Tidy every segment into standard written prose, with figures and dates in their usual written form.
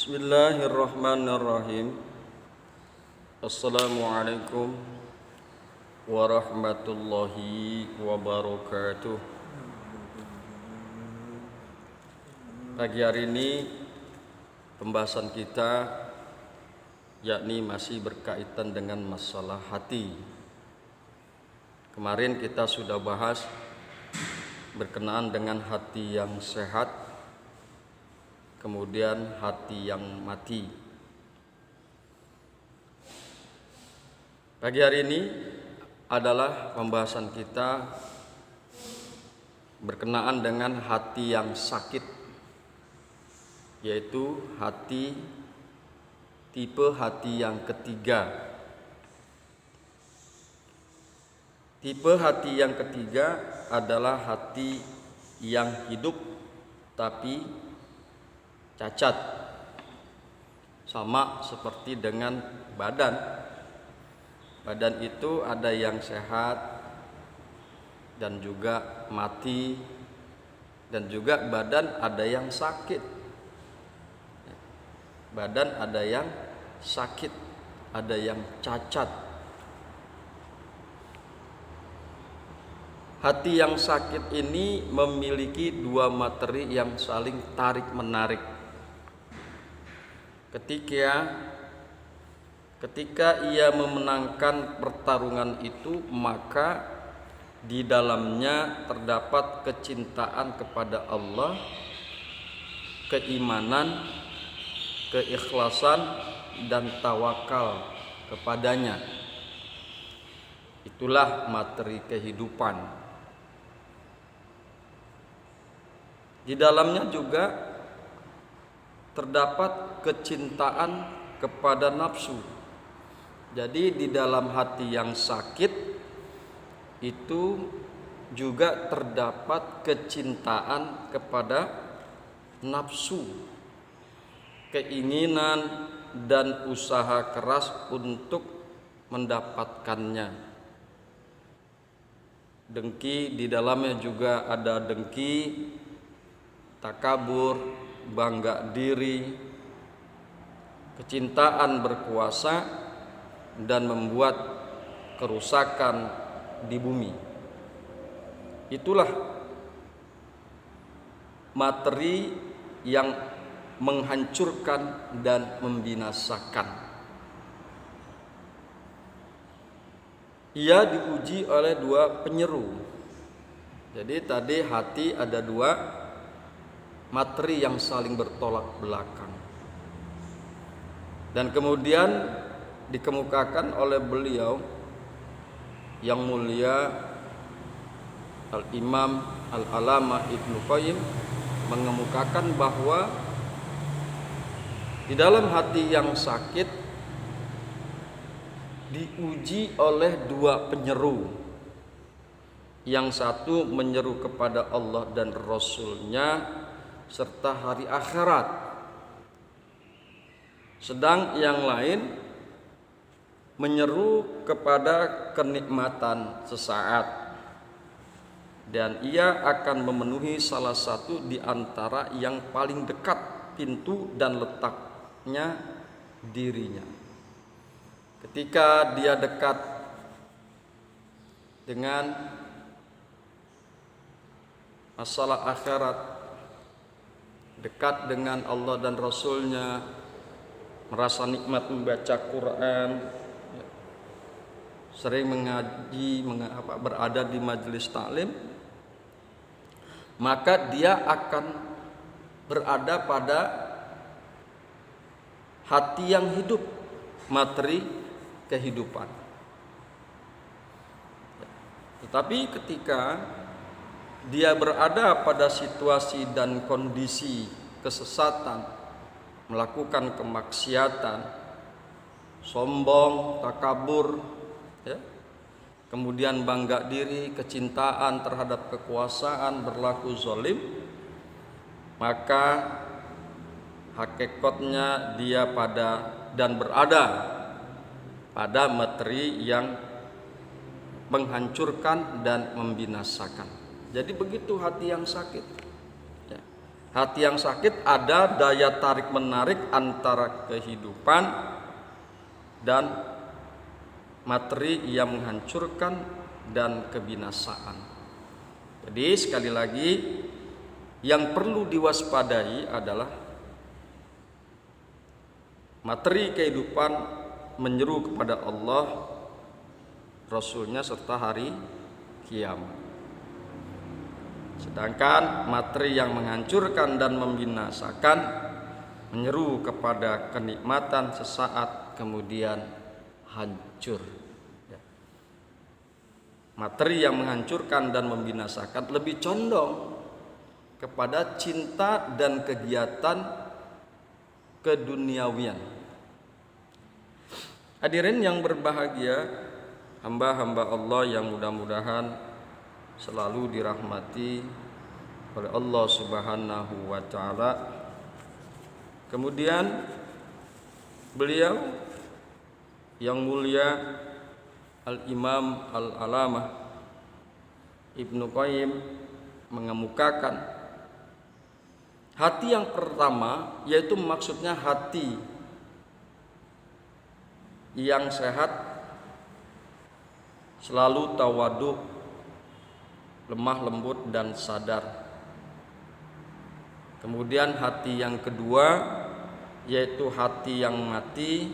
Bismillahirrahmanirrahim. Assalamualaikum warahmatullahi wabarakatuh. Pagi hari ini pembahasan kita yakni masih berkaitan dengan masalah hati. Kemarin kita sudah bahas berkenaan dengan hati yang sehat, kemudian hati yang mati. Pagi hari ini adalah pembahasan kita berkenaan dengan hati yang sakit, yaitu tipe hati yang ketiga. Tipe hati yang ketiga adalah hati yang hidup tapi cacat, sama seperti dengan badan. Badan itu ada yang sehat dan juga mati, dan juga badan ada yang sakit. Badan ada yang sakit, ada yang cacat. Hati yang sakit ini memiliki dua materi yang saling tarik-menarik. Ketika ia memenangkan pertarungan itu, maka di dalamnya terdapat kecintaan kepada Allah, keimanan, keikhlasan, dan tawakal kepadanya. Itulah materi kehidupan. Di dalamnya juga terdapat kecintaan kepada nafsu. Jadi di dalam hati yang sakit itu juga terdapat kecintaan kepada nafsu, keinginan dan usaha keras untuk mendapatkannya. Dengki, di dalamnya juga ada dengki, takabur, bangga diri, kecintaan berkuasa, dan membuat kerusakan di bumi. Itulah materi yang menghancurkan dan membinasakan. Ia diuji oleh dua penyeru. Jadi tadi hati ada dua materi yang saling bertolak belakang, dan kemudian dikemukakan oleh beliau yang mulia Al-Imam Al-Allamah Ibnu Qayyim, mengemukakan bahwa di dalam hati yang sakit diuji oleh dua penyeru. Yang satu menyeru kepada Allah dan Rasul-Nya serta hari akhirat, sedang yang lain menyeru kepada kenikmatan sesaat, dan ia akan memenuhi salah satu di antara yang paling dekat pintu dan letaknya dirinya. Ketika dia dekat dengan masalah akhirat, dekat dengan Allah dan Rasul-Nya, merasa nikmat membaca Quran, sering mengaji, berada di majelis taklim, maka dia akan berada pada hati yang hidup, materi kehidupan. Tetapi ketika dia berada pada situasi dan kondisi kesesatan, melakukan kemaksiatan, sombong, takabur, kemudian bangga diri, kecintaan terhadap kekuasaan, berlaku zalim, maka hakikatnya dia berada pada materi yang menghancurkan dan membinasakan. Jadi begitu hati yang sakit. Hati yang sakit ada daya tarik menarik antara kehidupan dan materi yang menghancurkan dan kebinasaan. Jadi sekali lagi, yang perlu diwaspadai adalah materi kehidupan menyeru kepada Allah, Rasulnya serta hari kiamat. Sedangkan materi yang menghancurkan dan membinasakan menyeru kepada kenikmatan sesaat kemudian hancur. Materi yang menghancurkan dan membinasakan lebih condong kepada cinta dan kegiatan keduniawian. Hadirin yang berbahagia, hamba-hamba Allah yang mudah-mudahan selalu dirahmati oleh Allah Subhanahu wa taala. Kemudian beliau yang mulia Al-Imam Al-Alamah Ibnu Qayyim mengemukakan hati yang pertama, yaitu maksudnya hati yang sehat, selalu tawadhu, lemah lembut dan sadar. Kemudian hati yang kedua, yaitu hati yang mati,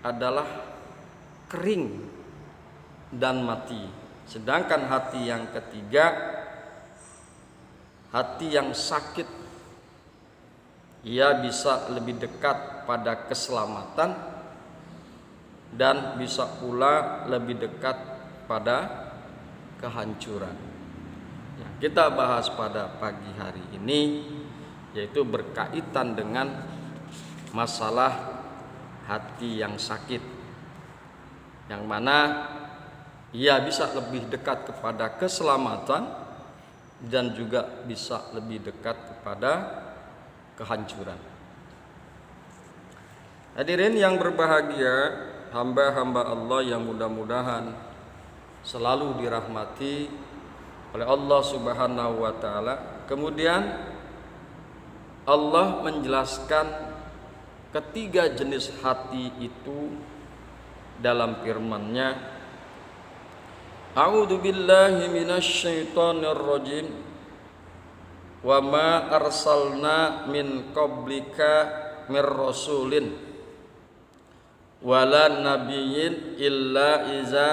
adalah kering dan mati. Sedangkan hati yang ketiga, hati yang sakit, ia bisa lebih dekat pada keselamatan dan bisa pula lebih dekat pada kehancuran. Yang kita bahas pada pagi hari ini yaitu berkaitan dengan masalah hati yang sakit, yang mana ia bisa lebih dekat kepada keselamatan dan juga bisa lebih dekat kepada kehancuran. Hadirin yang berbahagia, hamba-hamba Allah yang mudah-mudahan selalu dirahmati oleh Allah Subhanahu wa taala. Kemudian Allah menjelaskan ketiga jenis hati itu dalam firman-Nya, A'udzu billahi minasyaitonir rajim. Wa ma arsalna min qablika mir rasulin wala nabiyyin illa iza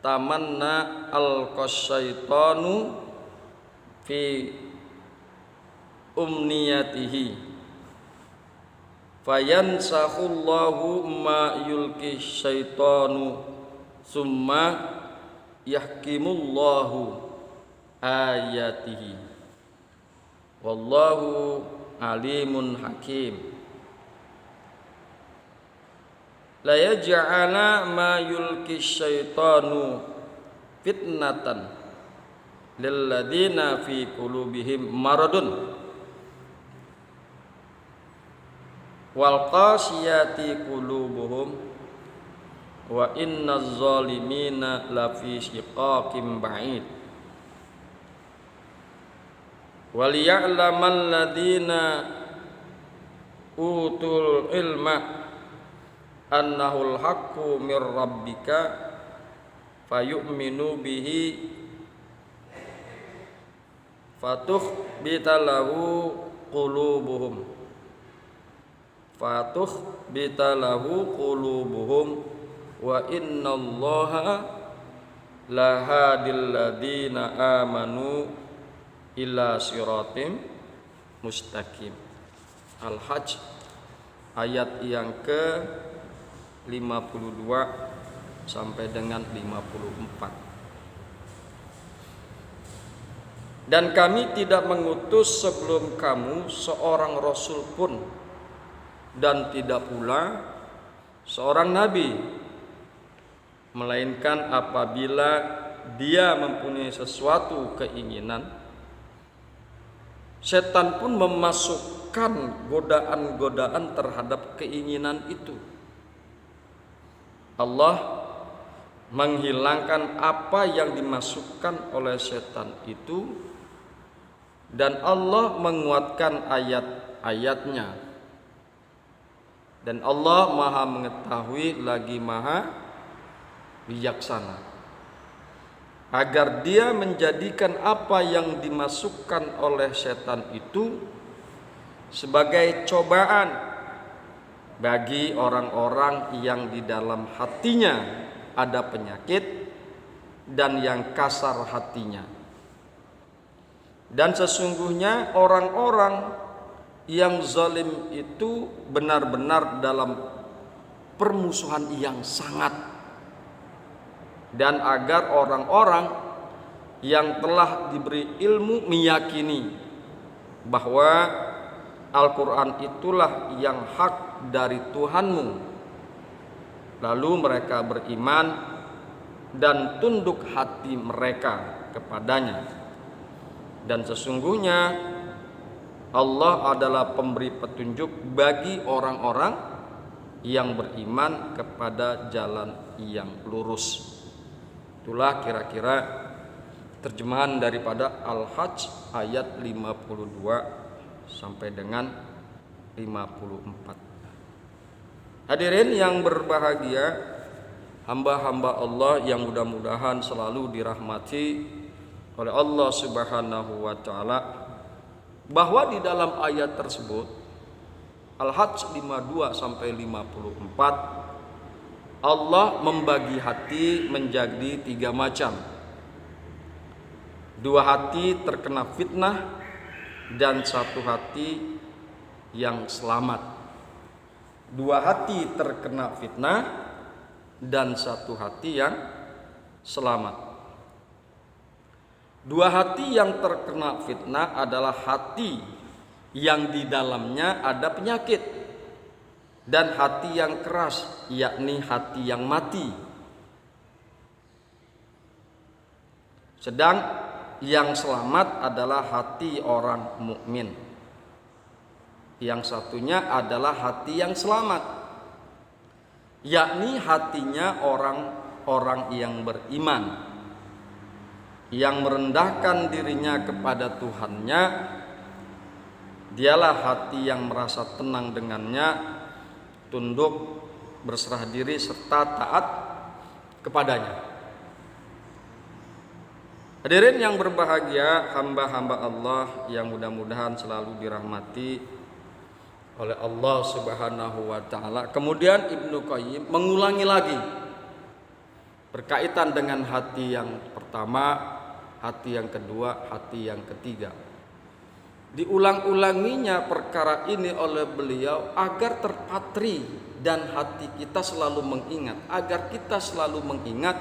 tamanna alqasyaitanu fi umniyatihi fayansahullahu ma yulki syaitanu summa yahkimullahu ayatihi wallahu alimun hakim. La yaj'ala ma yulki syaitanu fitnatan lilladzina fi qulubihim maradun wal qasiyati qulubuhum wa innaz zalimina lafi shiqaqin ba'id. Wal ya'lamal ladina utul ilma annahul haqqu mir rabbika fayu'minu bihi fatukhbita lahu qulubuhum wa innallaha lahadil ladina amanu ila siratim mustaqim. Al-Hajj ayat yang ke 52 sampai dengan 54. Dan kami tidak mengutus sebelum kamu seorang rasul pun, dan tidak pula seorang nabi, melainkan apabila dia mempunyai sesuatu keinginan, setan pun memasukkan godaan-godaan terhadap keinginan itu. Allah menghilangkan apa yang dimasukkan oleh setan itu dan Allah menguatkan ayat-ayatnya, dan Allah Maha mengetahui lagi Maha bijaksana, agar dia menjadikan apa yang dimasukkan oleh setan itu sebagai cobaan bagi orang-orang yang di dalam hatinya ada penyakit dan yang kasar hatinya. Dan sesungguhnya orang-orang yang zalim itu benar-benar dalam permusuhan yang sangat. Dan agar orang-orang yang telah diberi ilmu meyakini bahwa Al-Quran itulah yang hak dari Tuhanmu, lalu mereka beriman dan tunduk hati mereka kepadanya. Dan sesungguhnya Allah adalah pemberi petunjuk bagi orang-orang yang beriman kepada jalan yang lurus. Itulah kira-kira terjemahan daripada Al-Hajj ayat 52 sampai dengan 54. Hadirin yang berbahagia, hamba-hamba Allah yang mudah-mudahan selalu dirahmati oleh Allah Subhanahu wa taala, bahwa di dalam ayat tersebut Al-Hajj 52 sampai 54, Allah membagi hati menjadi 3 macam. 2 hati terkena fitnah dan 1 hati yang selamat. 2 hati terkena fitnah dan 1 hati yang selamat. 2 hati yang terkena fitnah adalah hati yang di dalamnya ada penyakit, dan hati yang keras, yakni hati yang mati. Sedang yang selamat adalah hati orang mukmin. Yang satunya adalah hati yang selamat, yakni hatinya orang-orang yang beriman, yang merendahkan dirinya kepada Tuhannya. Dialah hati yang merasa tenang dengannya, tunduk, berserah diri serta taat kepadanya. Hadirin yang berbahagia, hamba-hamba Allah yang mudah-mudahan selalu dirahmati oleh Allah Subhanahu wa taala. Kemudian Ibnu Qayyim mengulangi lagi berkaitan dengan hati yang pertama, hati yang kedua, hati yang ketiga. Diulang-ulanginya perkara ini oleh beliau agar terpatri dan hati kita selalu mengingat, agar kita selalu mengingat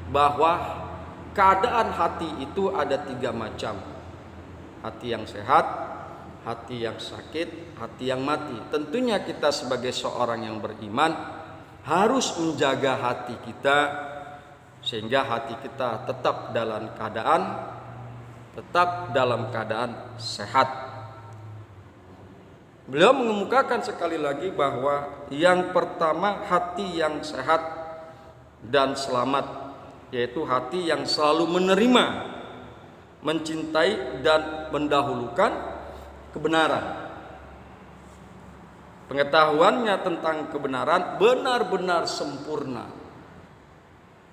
bahwa keadaan hati itu ada 3 macam. Hati yang sehat, hati yang sakit, hati yang mati. Tentunya kita sebagai seorang yang beriman harus menjaga hati kita sehingga hati kita tetap dalam keadaan sehat. Beliau mengemukakan sekali lagi bahwa yang pertama hati yang sehat dan selamat, yaitu hati yang selalu menerima, mencintai dan mendahulukan kebenaran. Pengetahuannya tentang kebenaran benar-benar sempurna,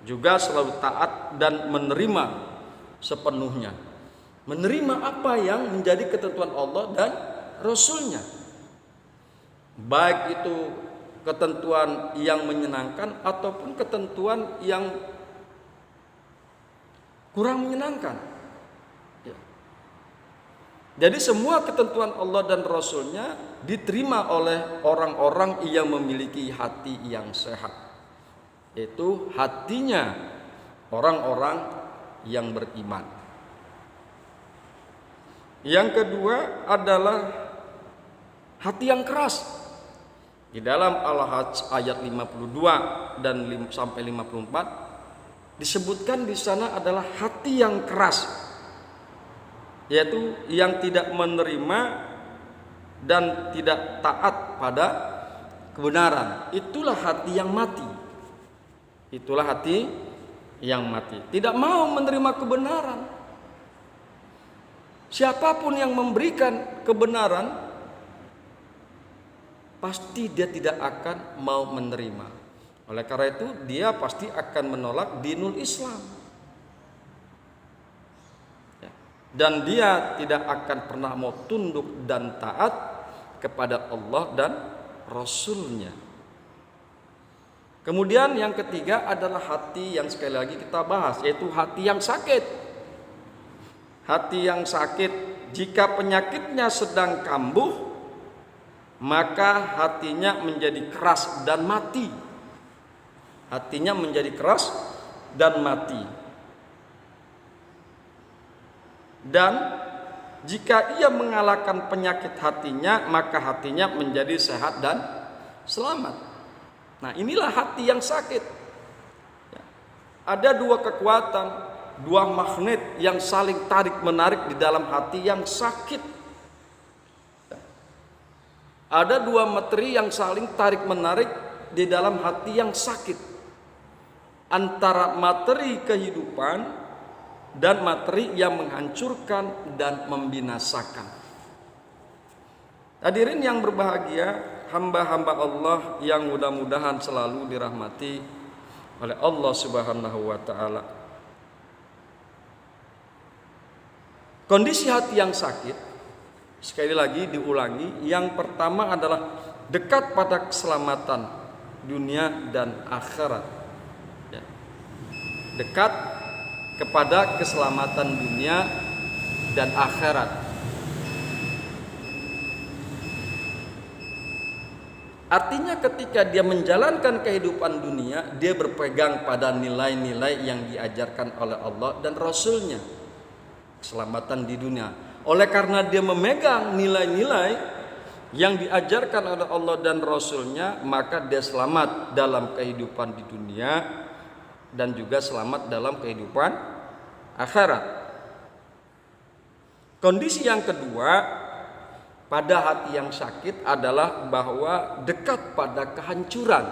juga selalu taat dan menerima sepenuhnya, menerima apa yang menjadi ketentuan Allah dan Rasulnya, baik itu ketentuan yang menyenangkan ataupun ketentuan yang kurang menyenangkan. Jadi semua ketentuan Allah dan Rasulnya diterima oleh orang-orang yang memiliki hati yang sehat, yaitu hatinya orang-orang yang beriman. Yang kedua adalah hati yang keras. Di dalam Al-Hajj ayat 52 dan sampai 54 disebutkan di sana adalah hati yang keras, yaitu yang tidak menerima dan tidak taat pada kebenaran. Itulah hati yang mati. Itulah hati yang mati. Tidak mau menerima kebenaran. Siapapun yang memberikan kebenaran, pasti dia tidak akan mau menerima. Oleh karena itu dia pasti akan menolak dinul Islam. Ya. Dan dia tidak akan pernah mau tunduk dan taat kepada Allah dan Rasulnya. Kemudian yang ketiga adalah hati yang sekali lagi kita bahas, yaitu hati yang sakit. Hati yang sakit, jika penyakitnya sedang kambuh, maka hatinya menjadi keras dan mati. Hatinya menjadi keras dan mati. Dan jika ia mengalahkan penyakit hatinya, maka hatinya menjadi sehat dan selamat. Nah, inilah hati yang sakit. Ada dua kekuatan, dua magnet yang saling tarik-menarik di dalam hati yang sakit. Ada dua materi yang saling tarik-menarik di dalam hati yang sakit. Antara materi kehidupan dan materi yang menghancurkan dan membinasakan. Hadirin yang berbahagia, hamba-hamba Allah yang mudah-mudahan selalu dirahmati oleh Allah Subhanahu wa taala. Kondisi hati yang sakit, sekali lagi diulangi, yang pertama adalah dekat pada keselamatan dunia dan akhirat. Ya. Dekat kepada keselamatan dunia dan akhirat. Artinya ketika dia menjalankan kehidupan dunia, dia berpegang pada nilai-nilai yang diajarkan oleh Allah dan Rasulnya. Keselamatan di dunia. Oleh karena dia memegang nilai-nilai yang diajarkan oleh Allah dan Rasulnya, maka dia selamat dalam kehidupan di dunia dan juga selamat dalam kehidupan akhirat. Kondisi yang kedua pada hati yang sakit adalah bahwa dekat pada kehancuran.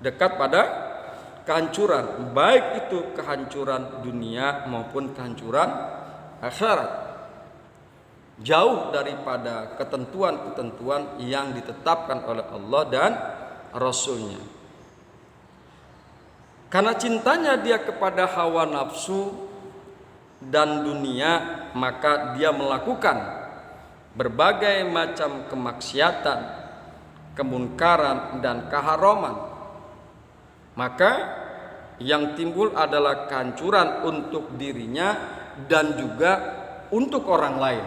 Dekat pada kehancuran, baik itu kehancuran dunia maupun kehancuran akhirat. Jauh daripada ketentuan-ketentuan yang ditetapkan oleh Allah dan Rasulnya. Karena cintanya dia kepada hawa nafsu dan dunia, maka dia melakukan berbagai macam kemaksiatan, kemunkaran dan keharaman. Maka yang timbul adalah kehancuran untuk dirinya dan juga untuk orang lain.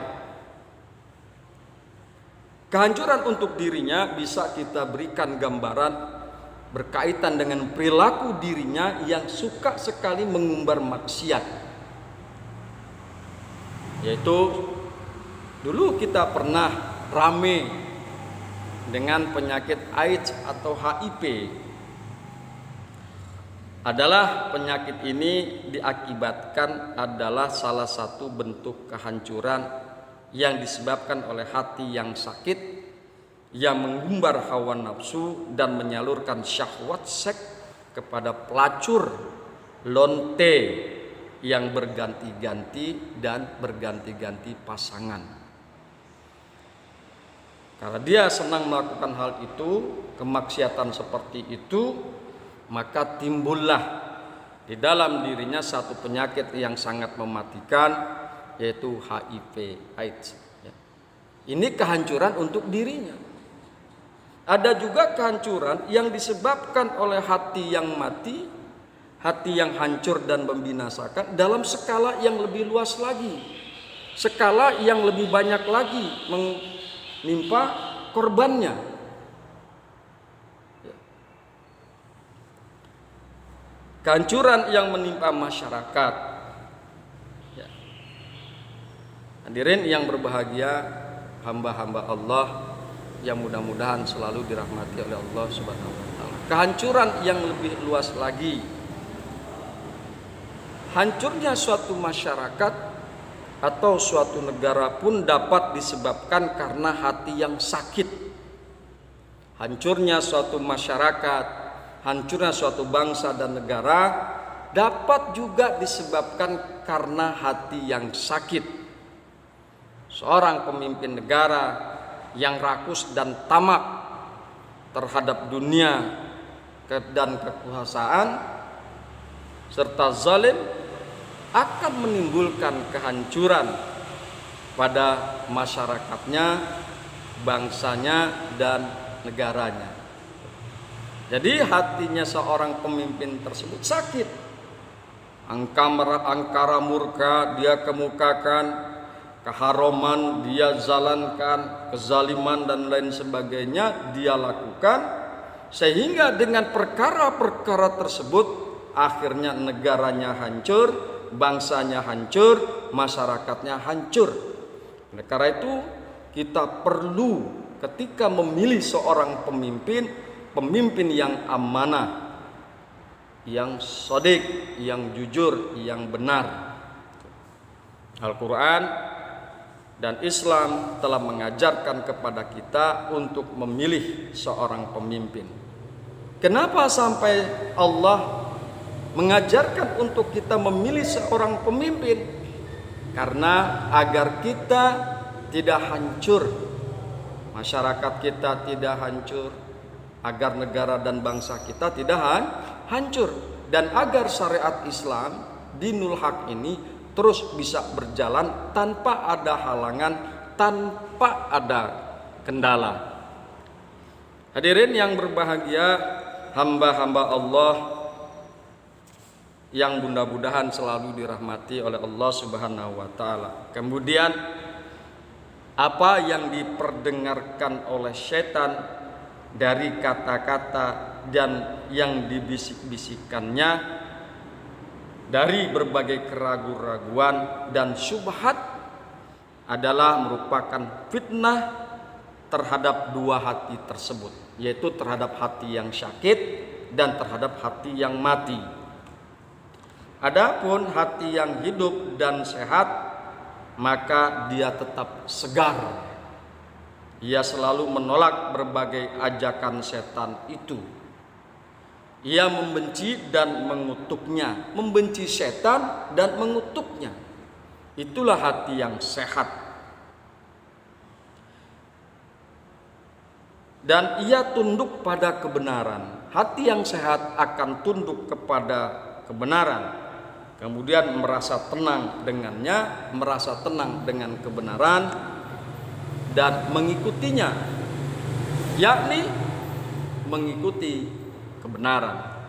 Kehancuran untuk dirinya bisa kita berikan gambaran berkaitan dengan perilaku dirinya yang suka sekali mengumbar maksiat. Yaitu dulu kita pernah rame dengan penyakit AIDS atau HIV. Adalah penyakit ini diakibatkan adalah salah satu bentuk kehancuran yang disebabkan oleh hati yang sakit, yang mengumbar hawa nafsu dan menyalurkan syahwat seks kepada pelacur lonte yang berganti-ganti dan berganti-ganti pasangan. Karena dia senang melakukan hal itu, kemaksiatan seperti itu, maka timbullah di dalam dirinya satu penyakit yang sangat mematikan, yaitu HIV AIDS. Ini kehancuran untuk dirinya. Ada juga kehancuran yang disebabkan oleh hati yang mati, hati yang hancur dan membinasakan dalam skala yang lebih luas lagi, skala yang lebih banyak lagi menimpa korbannya. Kehancuran yang menimpa masyarakat. Ya. Hadirin yang berbahagia, hamba-hamba Allah yang mudah-mudahan selalu dirahmati oleh Allah Subhanahu wa taala. Kehancuran yang lebih luas lagi. Hancurnya suatu masyarakat atau suatu negara pun dapat disebabkan karena hati yang sakit. Hancurnya suatu masyarakat, hancurnya suatu bangsa dan negara dapat juga disebabkan karena hati yang sakit. seorang pemimpin negara yang rakus dan tamak terhadap dunia dan kekuasaan serta zalim akan menimbulkan kehancuran pada masyarakatnya, bangsanya, dan negaranya. Jadi hatinya seorang pemimpin tersebut sakit. Angkara murka dia kemukakan, keharuman dia jalankan, kezaliman dan lain sebagainya dia lakukan, sehingga dengan perkara-perkara tersebut akhirnya negaranya hancur, bangsanya hancur, masyarakatnya hancur. Oleh karena itu kita perlu ketika memilih seorang pemimpin yang amanah, yang shadiq, yang jujur, yang benar. Al-Quran dan Islam telah mengajarkan kepada kita untuk memilih seorang pemimpin. Kenapa sampai Allah mengajarkan untuk kita memilih seorang pemimpin? Karena agar kita tidak hancur, masyarakat kita tidak hancur, agar negara dan bangsa kita tidak hancur, dan agar syariat Islam dinul haq ini terus bisa berjalan tanpa ada halangan, tanpa ada kendala. Hadirin yang berbahagia, hamba-hamba Allah yang mudah-mudahan selalu dirahmati oleh Allah Subhanahu wa taala. Kemudian apa yang diperdengarkan oleh setan dari kata-kata dan yang dibisik-bisikannya dari berbagai keraguan-raguan dan syubhat adalah merupakan fitnah terhadap dua hati tersebut, yaitu terhadap hati yang sakit dan terhadap hati yang mati. Adapun hati yang hidup dan sehat, maka dia tetap segar. Ia selalu menolak berbagai ajakan setan itu. Ia membenci dan mengutuknya, membenci setan dan mengutuknya. Itulah hati yang sehat. Dan ia tunduk pada kebenaran. Hati yang sehat akan tunduk kepada kebenaran. Kemudian merasa tenang dengannya, merasa tenang dengan kebenaran dan mengikutinya, yakni mengikuti kebenaran.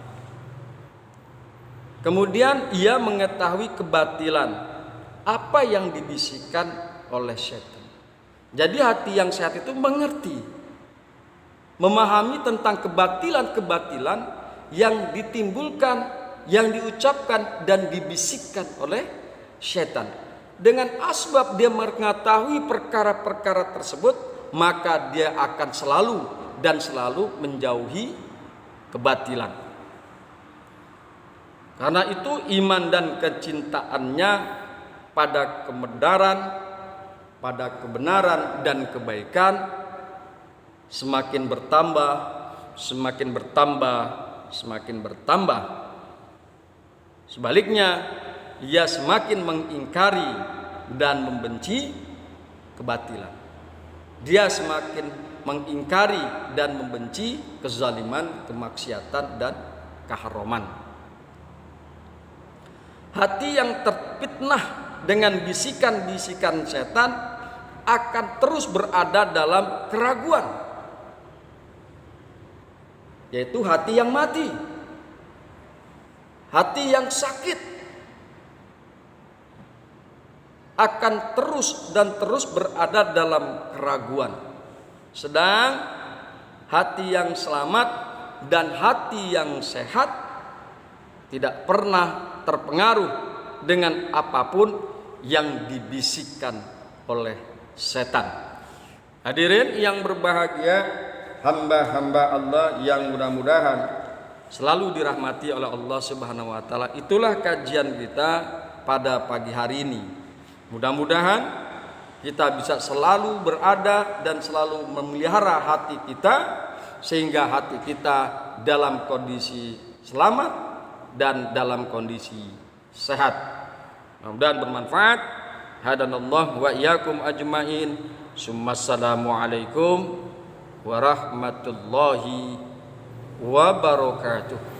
Kemudian ia mengetahui kebatilan, apa yang dibisikkan oleh setan. Jadi hati yang sehat itu mengerti, memahami tentang kebatilan-kebatilan yang ditimbulkan, yang diucapkan dan dibisikkan oleh setan. Dengan asbab dia mengetahui perkara-perkara tersebut, maka dia akan selalu menjauhi kebatilan. Karena itu iman dan kecintaannya pada kebenaran dan kebaikan semakin bertambah. Sebaliknya, ia semakin mengingkari dan membenci kebatilan. Dia semakin mengingkari dan membenci kezaliman, kemaksiatan, dan keharuman. Hati yang terfitnah dengan bisikan-bisikan setan akan terus berada dalam keraguan, yaitu hati yang mati, hati yang sakit akan terus berada dalam keraguan. Sedang hati yang selamat dan hati yang sehat tidak pernah terpengaruh dengan apapun yang dibisikkan oleh setan. Hadirin yang berbahagia, hamba-hamba Allah yang mudah-mudahan selalu dirahmati oleh Allah Subhanahu wa taala. Itulah kajian kita pada pagi hari ini. Mudah-mudahan kita bisa selalu berada dan selalu memelihara hati kita, sehingga hati kita dalam kondisi selamat dan dalam kondisi sehat. Mudah-mudahan bermanfaat. hadanallahu wa iyyakum ajmain. Assalamu alaikum warahmatullahi wabarakatuh.